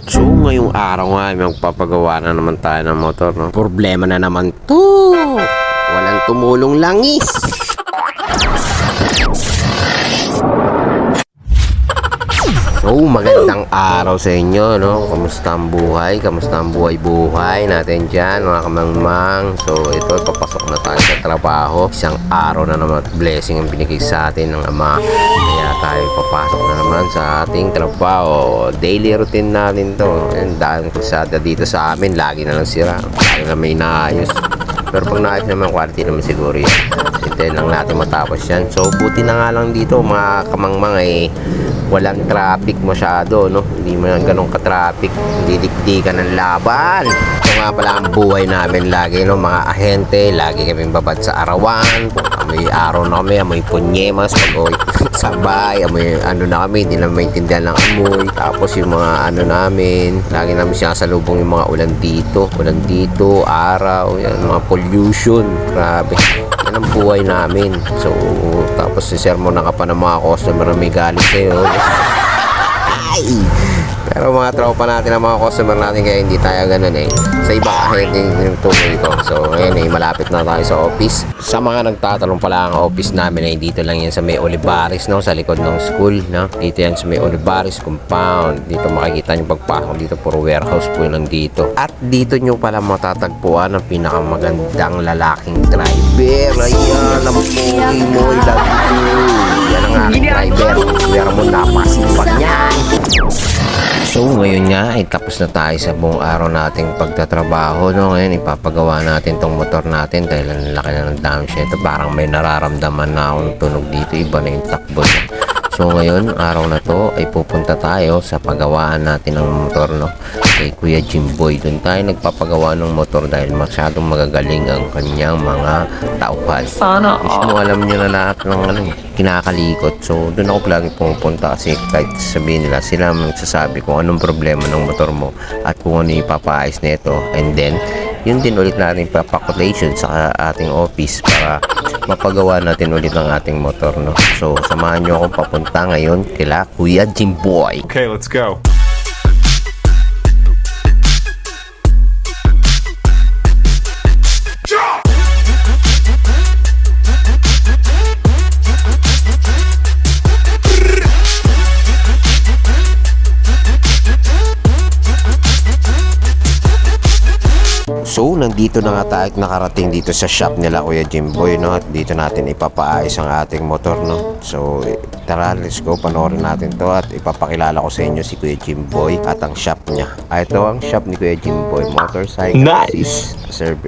So ngayong araw nga magpapagawa na naman tayo ng motor, no? Problema na naman to. Walang tumulong langis. So magandang araw sa inyo, no? Kamusta ang buhay? Kamusta ang buhay natin dyan, mga kamangmang? So ito, papasok na tayo sa trabaho. Isang araw na naman, blessing ang binigay sa atin ng Ama. Kaya tayo papasok na naman sa ating trabaho. Daily routine natin to. Yan, dahil kusada dito sa amin, lagi na lang sira. Lagi na may naayos. Pero pag naayos naman, quality naman siguro yan. Hintayin lang natin matapos yan. So buti na nga lang dito, mga kamangmang, walang traffic masyado, no? Hindi man ganun ka-traffic, hindi dikdikan ng laban. Ito nga pala ang buhay namin lagi, no? Mga ahente, lagi kaming babad sa arawan. Amoy araw na kami, amoy punyemas, pag-uwi sabay, amoy ano na kami, hindi na maintindihan ng amoy. Tapos yung mga ano namin, lagi namin sinasalubong yung mga ulan dito, araw, yan, mga pollution, grabe. Yan ang buhay namin. So, tapos sisermon na ka pa ng mga customer na may galit sa'yo. Ay! Pero mga tropa natin ang mga customer natin, kaya hindi tayo ganun sa iba kahit yung tungo ito. So ngayon malapit na tayo sa office. Sa mga nagtatanong pala, ang office namin dito lang yan sa may Olivares, no? Sa likod ng school, no? Dito yan sa may Olivares compound. Dito makikita nyo pagpasok dito, puro warehouse po yun dito. At dito nyo pala matatagpuan ang pinakamagandang lalaking driver. Ayan, ang pogi mo, yan ang aking driver. Kuya mo, napasipag niyan. So ngayon nga ay tapos na tayo sa buong araw nating pagtatrabaho, no? Ngayon ipapagawa natin tong motor natin dahil ang laki na ng damage nito. Parang may nararamdaman na akong tunog dito, iba na yung takbo. So ngayon, araw na to ay pupunta tayo sa pagawaan natin ng motor, no? Kay Kuya Jimboy. Doon tayo nagpapagawa ng motor dahil masyadong magagaling ang kanyang mga tauhan. Sana mismo alam niyo na lahat ng kinakalikot. So doon ako lagi pumupunta kasi kahit sabihin nila, sila magsasabi kung anong problema ng motor mo at kung ano yung ipapaayos nito. And then yun din ulit natin papakotation sa ating office para mapagawa natin ulit ang ating motor, no? So samahan nyo akong papunta ngayon kila Kuya Jimboy. Okay, let's go. So, nandito na nga tayo at nakarating dito sa shop nila Kuya Jimboy, no? At dito natin ipapaayos ang ating motor, no? So, tara, let's go, panoorin natin to at ipapakilala ko sa inyo si Kuya Jimboy at ang shop niya. Ito ang shop ni Kuya Jimboy, Motorcycle Nice!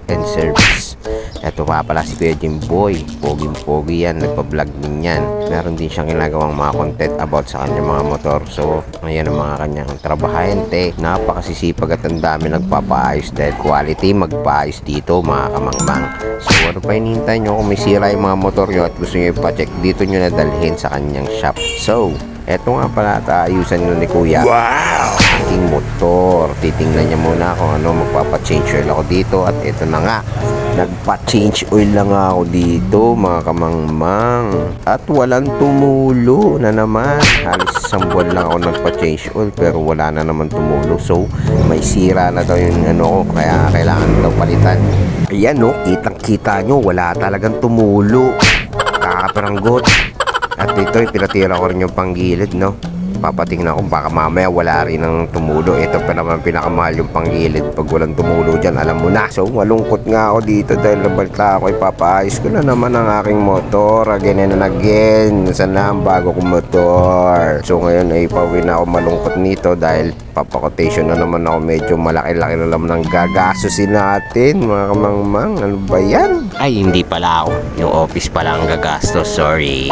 and Service. Ito pa pala si Kuya Jimboy, poging-pogi yan, nagpa-vlog din yan. Meron din siyang ginagawang mga content about sa kanyang mga motor. So, ayan ang mga kanyang trabahante. Napakasisipag at ang dami nagpapaayos dahil quality magpaayos dito, mga kamangmang. So, ano pa hinihintay nyo? Kung may sira yung mga motor nyo at gusto nyo ipacheck, dito nyo na dalhin sa kanyang shop. So, eto nga pala at ayusan nyo ni Kuya. Wow! Aking motor. Titingnan niya muna kung ano, magpapa-change oil ako dito. At ito na nga, nagpa-change oil lang ako dito, mga kamangmang. At walang tumulo na naman. Halos isang buwan lang ako nagpa-change oil pero wala na naman tumulo. So may sira na daw yung ano ko, kaya kailangan daw palitan. Ayan, no, kitang-kita nyo, wala talagang tumulo. Kakaparanggot. At dito pinatira ko rin yung panggilid, no? Papatingnan ko baka mamaya wala rin ng tumulo. Ito pa naman pinakamahal yung panggilid. Pag walang tumulo dyan, alam mo na. So malungkot nga ako dito dahil nabalta ako, ipapaayos ko na naman ang aking motor again and again. Saan na ang bago kong motor? So ngayon ay pauwi na ako malungkot nito dahil papakotation na naman ako. Medyo malaki-laki na naman ang gagastusin natin, mga kamangmang. Ano ba yan? Ay, hindi pala ako. Yung office pala ang gagastos. Sorry.